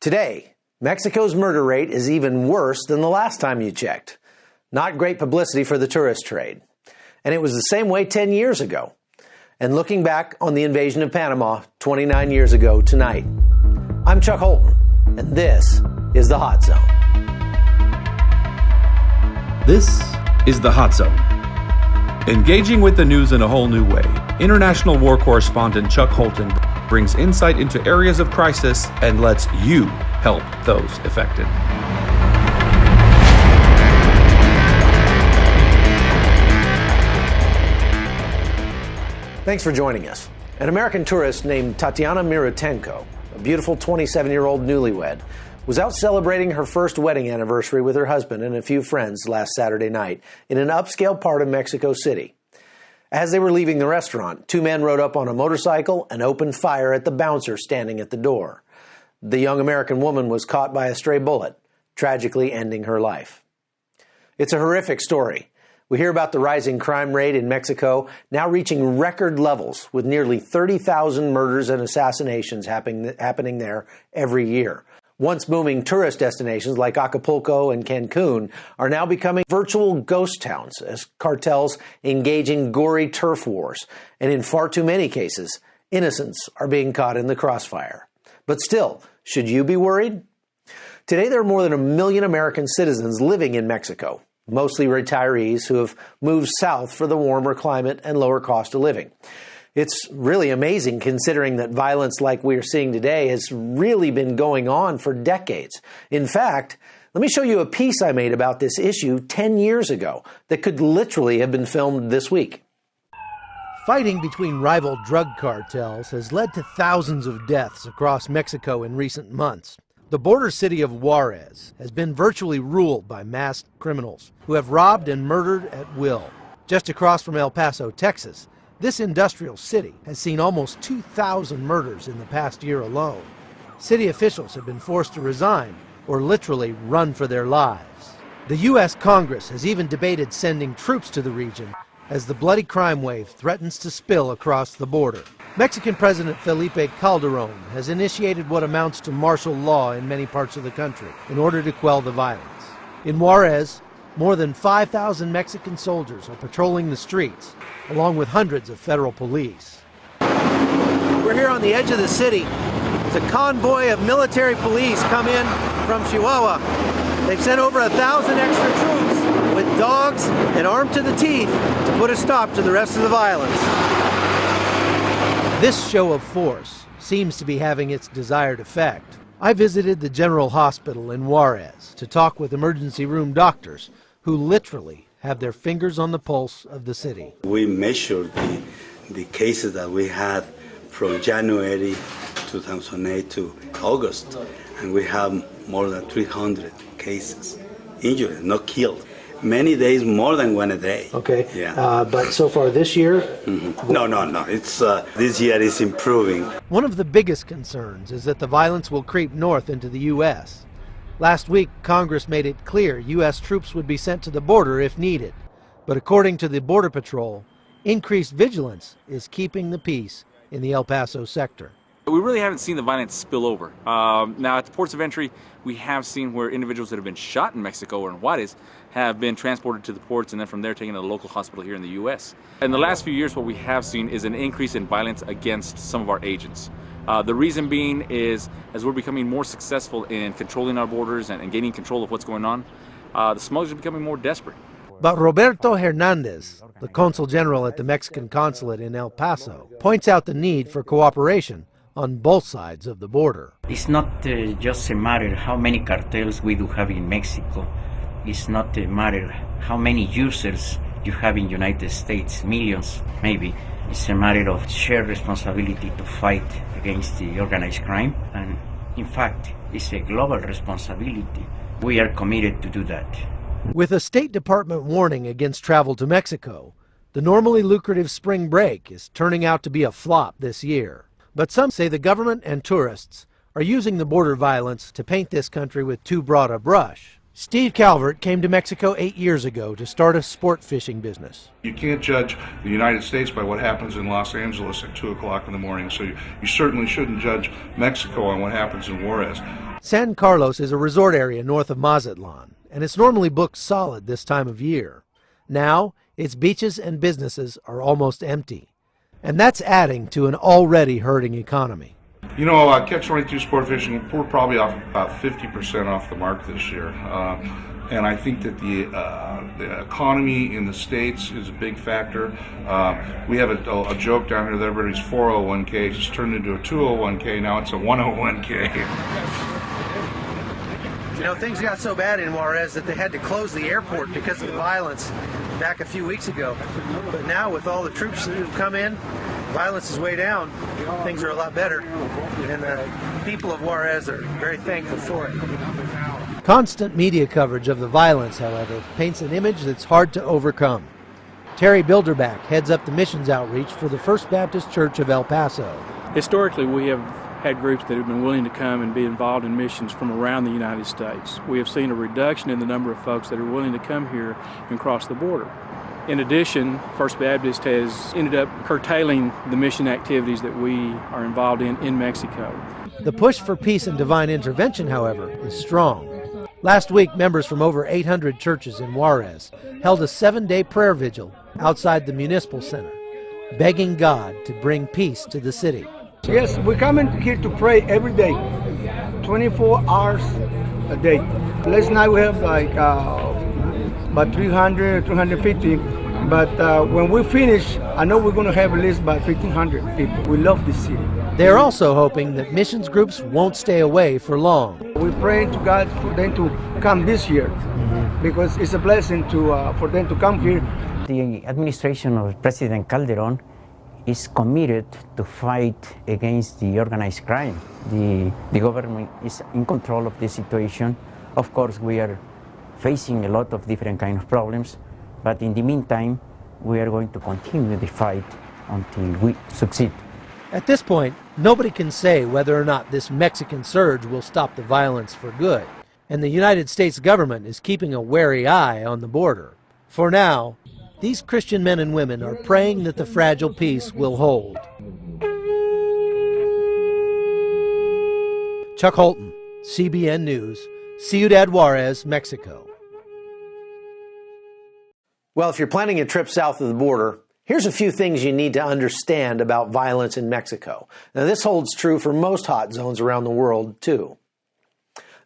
Today, Mexico's murder rate is even worse than the last time you checked. Not great publicity for the tourist trade. And it was the same way 10 years ago. And looking back on the invasion of Panama 29 years ago tonight. I'm Chuck Holton, and this is The Hot Zone. This is The Hot Zone. Engaging with the news in a whole new way, international war correspondent Chuck Holton brings insight into areas of crisis and lets you help those affected. Thanks for joining us. An American tourist named Tatiana Mirotenko, a beautiful 27-year-old newlywed, was out celebrating her first wedding anniversary with her husband and a few friends last Saturday night in an upscale part of Mexico City. As they were leaving the restaurant, two men rode up on a motorcycle and opened fire at the bouncer standing at the door. The young American woman was caught by a stray bullet, tragically ending her life. It's a horrific story. We hear about the rising crime rate in Mexico, now reaching record levels with nearly 30,000 murders and assassinations happening there every year. Once booming tourist destinations like Acapulco and Cancun are now becoming virtual ghost towns as cartels engage in gory turf wars. And in far too many cases, innocents are being caught in the crossfire. But still, should you be worried? Today, there are more than 1 million American citizens living in Mexico, mostly retirees who have moved south for the warmer climate and lower cost of living. It's really amazing considering that violence like we are seeing today has really been going on for decades. In fact, let me show you a piece I made about this issue 10 years ago that could literally have been filmed this week. Fighting between rival drug cartels has led to thousands of deaths across Mexico in recent months. The border city of Juarez has been virtually ruled by masked criminals who have robbed and murdered at will. Just across from El Paso, Texas, this industrial city has seen almost 2,000 murders in the past year alone. City officials have been forced to resign or literally run for their lives. The U.S. Congress has even debated sending troops to the region as the bloody crime wave threatens to spill across the border. Mexican President Felipe Calderón has initiated what amounts to martial law in many parts of the country in order to quell the violence. In Juarez, more than 5,000 Mexican soldiers are patrolling the streets, along with hundreds of federal police. We're here on the edge of the city. There's a convoy of military police come in from Chihuahua. They've sent over 1,000 extra troops with dogs and armed to the teeth to put a stop to the rest of the violence. This show of force seems to be having its desired effect. I visited the General Hospital in Juarez to talk with emergency room doctors who literally have their fingers on the pulse of the city. We measured the cases that we had from January 2008 to August, and we have more than 300 cases injured, not killed. Many days more than one a day. Okay. Yeah. But so far this year? Mm-hmm. No. It's this year is improving. One of the biggest concerns is that the violence will creep north into the U.S. Last week, Congress made it clear U.S. troops would be sent to the border if needed. But according to the Border Patrol, increased vigilance is keeping the peace in the El Paso sector. We really haven't seen the violence spill over. Now, at the ports of entry, we have seen where individuals that have been shot in Mexico or in Juarez have been transported to the ports and then from there taken to a local hospital here in the U.S. In the last few years, what we have seen is an increase in violence against some of our agents. The reason being is, as we're becoming more successful in controlling our borders and gaining control of what's going on, the smugglers are becoming more desperate. But Roberto Hernandez, the consul general at the Mexican consulate in El Paso, points out the need for cooperation on both sides of the border. It's not just a matter how many cartels we do have in Mexico. It's not a matter how many users you have in United States, millions maybe. It's a matter of shared responsibility to fight against the organized crime. And in fact, it's a global responsibility. We are committed to do that. With a State Department warning against travel to Mexico, the normally lucrative spring break is turning out to be a flop this year. But some say the government and tourists are using the border violence to paint this country with too broad a brush. Steve Calvert came to Mexico 8 years ago to start a sport fishing business. You can't judge the United States by what happens in Los Angeles at 2 o'clock in the morning, so you certainly shouldn't judge Mexico on what happens in Juarez. San Carlos is a resort area north of Mazatlan, and it's normally booked solid this time of year. Now, its beaches and businesses are almost empty, and that's adding to an already hurting economy. You know, catch-22 sport fishing, we're probably off about 50% off the mark this year. And I think that the economy in the States is a big factor. We have a joke down here that everybody's 401k just turned into a 201k, now it's a 101k. You know, things got so bad in Juarez that they had to close the airport because of the violence back a few weeks ago. But now with all the troops that have come in, violence is way down. Things are a lot better. And the people of Juarez are very thankful for it. Constant media coverage of the violence, however, paints an image that's hard to overcome. Terry Bilderback heads up the missions outreach for the First Baptist Church of El Paso. Historically, we have had groups that have been willing to come and be involved in missions from around the United States. We have seen a reduction in the number of folks that are willing to come here and cross the border. In addition, First Baptist has ended up curtailing the mission activities that we are involved in Mexico. The push for peace and divine intervention, however, is strong. Last week, members from over 800 churches in Juarez held a 7-day prayer vigil outside the municipal center, begging God to bring peace to the city. Yes, we're coming here to pray every day, 24 hours a day. Last night we have like about 300, 350, but when we finish, I know we're going to have at least about 1,500 people. We love this city. They're also hoping that missions groups won't stay away for long. We're praying to God for them to come this year, because it's a blessing for them to come here. The administration of President Calderon is committed to fight against the organized crime. The government is in control of the situation. Of course, we are facing a lot of different kind of problems, but in the meantime, we are going to continue the fight until we succeed. At this point, nobody can say whether or not this Mexican surge will stop the violence for good, and the United States government is keeping a wary eye on the border. For now, these Christian men and women are praying that the fragile peace will hold. Chuck Holton, CBN News, Ciudad Juarez, Mexico. Well, if you're planning a trip south of the border, here's a few things you need to understand about violence in Mexico. Now, this holds true for most hot zones around the world, too.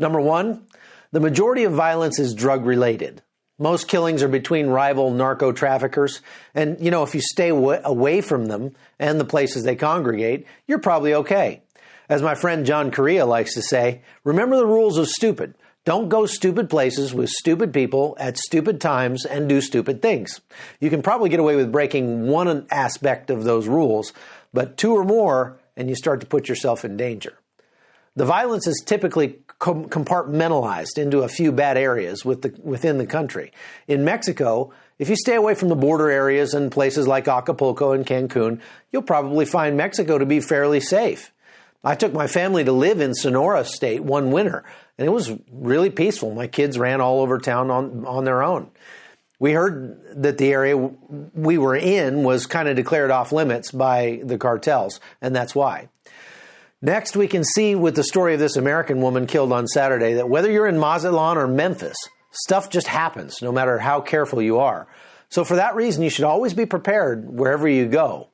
Number one, the majority of violence is drug-related. Most killings are between rival narco traffickers, and, you know, if you stay away from them and the places they congregate, you're probably okay. As my friend John Correa likes to say, remember the rules of stupid. Don't go stupid places with stupid people at stupid times and do stupid things. You can probably get away with breaking one aspect of those rules, but two or more, and you start to put yourself in danger. The violence is typically compartmentalized into a few bad areas within the country. In Mexico, if you stay away from the border areas and places like Acapulco and Cancun, you'll probably find Mexico to be fairly safe. I took my family to live in Sonora State one winter, and it was really peaceful. My kids ran all over town on their own. We heard that the area we were in was kind of declared off limits by the cartels, and that's why. Next, we can see with the story of this American woman killed on Saturday that whether you're in Mazatlan or Memphis, stuff just happens no matter how careful you are. So for that reason, you should always be prepared wherever you go.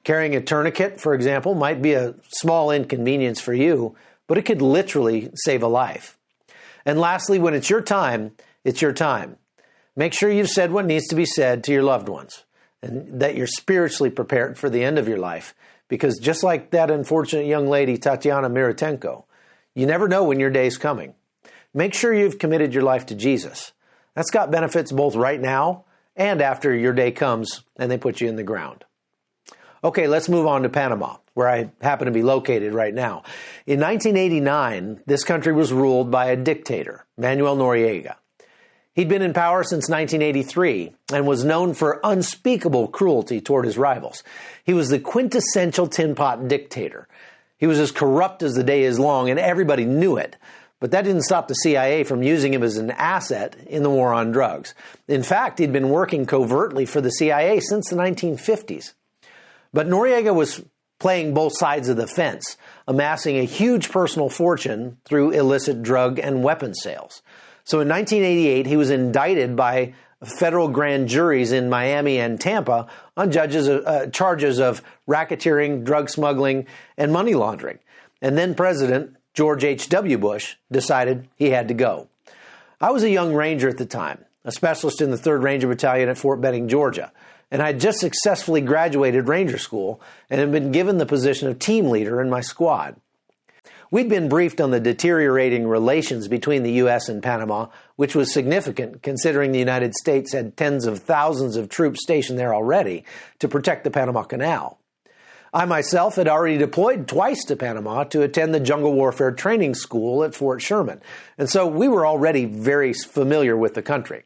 Carrying a tourniquet, for example, might be a small inconvenience for you, but it could literally save a life. And lastly, when it's your time, it's your time. Make sure you've said what needs to be said to your loved ones and that you're spiritually prepared for the end of your life. Because just like that unfortunate young lady, Tatiana Miratenko, you never know when your day's coming. Make sure you've committed your life to Jesus. That's got benefits both right now and after your day comes and they put you in the ground. Okay, let's move on to Panama, where I happen to be located right now. In 1989, this country was ruled by a dictator, Manuel Noriega. He'd been in power since 1983 and was known for unspeakable cruelty toward his rivals. He was the quintessential tin pot dictator. He was as corrupt as the day is long, and everybody knew it. But that didn't stop the CIA from using him as an asset in the war on drugs. In fact, he'd been working covertly for the CIA since the 1950s. But Noriega was playing both sides of the fence. amassing a huge personal fortune through illicit drug and weapon sales. So in 1988, he was indicted by federal grand juries in Miami and Tampa on charges of racketeering, drug smuggling, and money laundering. And then President George H.W. Bush decided he had to go. I was a young Ranger at the time, a specialist in the 3rd Ranger Battalion at Fort Benning, Georgia, and I had just successfully graduated Ranger School and had been given the position of team leader in my squad. We'd been briefed on the deteriorating relations between the U.S. and Panama, which was significant considering the United States had tens of thousands of troops stationed there already to protect the Panama Canal. I myself had already deployed twice to Panama to attend the Jungle Warfare Training School at Fort Sherman, and so we were already very familiar with the country.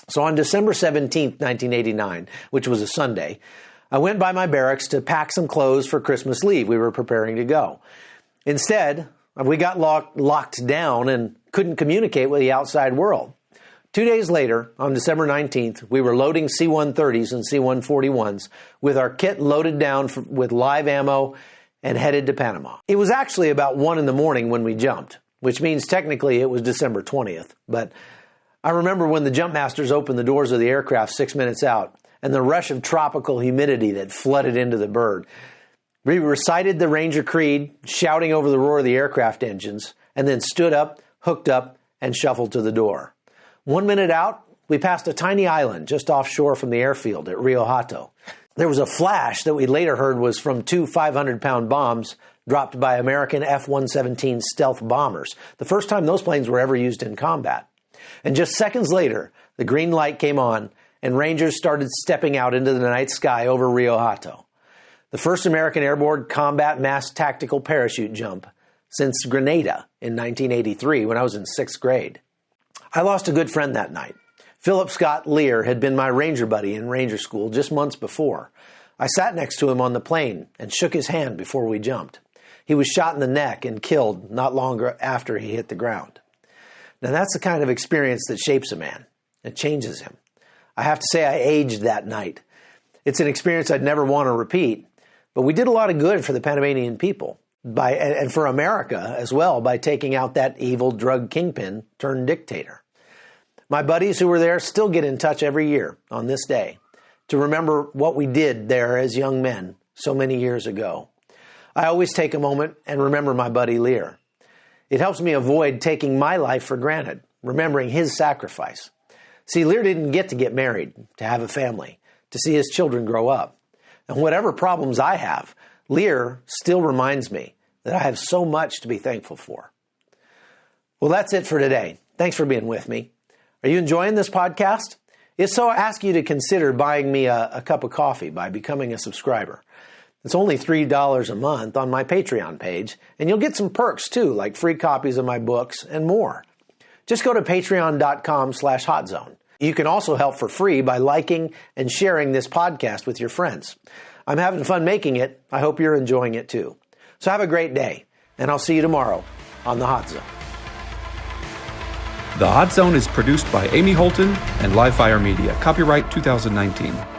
So on December 17, 1989, which was a Sunday, I went by my barracks to pack some clothes for Christmas leave. We were preparing to go. Instead, we got locked down and couldn't communicate with the outside world. 2 days later, on December 19th, we were loading C-130s and C-141s with our kit loaded down with live ammo and headed to Panama. It was actually about 1 in the morning when we jumped, which means technically it was December 20th. But I remember when the jump masters opened the doors of the aircraft 6 minutes out and the rush of tropical humidity that flooded into the bird. We recited the Ranger Creed, shouting over the roar of the aircraft engines, and then stood up, hooked up, and shuffled to the door. 1 minute out, we passed a tiny island just offshore from the airfield at Rio Hato. There was a flash that we later heard was from 2 500-pound bombs dropped by American F-117 stealth bombers, the first time those planes were ever used in combat. And just seconds later, the green light came on, and Rangers started stepping out into the night sky over Rio Hato. The first American airborne combat mass tactical parachute jump since Grenada in 1983 when I was in 6th grade. I lost a good friend that night. Philip Scott Lear had been my Ranger buddy in Ranger School just months before. I sat next to him on the plane and shook his hand before we jumped. He was shot in the neck and killed not long after he hit the ground. Now that's the kind of experience that shapes a man. It changes him. I have to say I aged that night. It's an experience I'd never want to repeat, but we did a lot of good for the Panamanian people and for America as well by taking out that evil drug kingpin turned dictator. My buddies who were there still get in touch every year on this day to remember what we did there as young men so many years ago. I always take a moment and remember my buddy Lear. It helps me avoid taking my life for granted, remembering his sacrifice. See, Lear didn't get to get married, to have a family, to see his children grow up. And whatever problems I have, Lear still reminds me that I have so much to be thankful for. Well, that's it for today. Thanks for being with me. Are you enjoying this podcast? If so, I ask you to consider buying me a cup of coffee by becoming a subscriber. It's only $3 a month on my Patreon page, and you'll get some perks too, like free copies of my books and more. Just go to patreon.com/hotzone. You can also help for free by liking and sharing this podcast with your friends. I'm having fun making it. I hope you're enjoying it too. So have a great day, and I'll see you tomorrow on The Hot Zone. The Hot Zone is produced by Amy Holton and Livefire Media. Copyright 2019.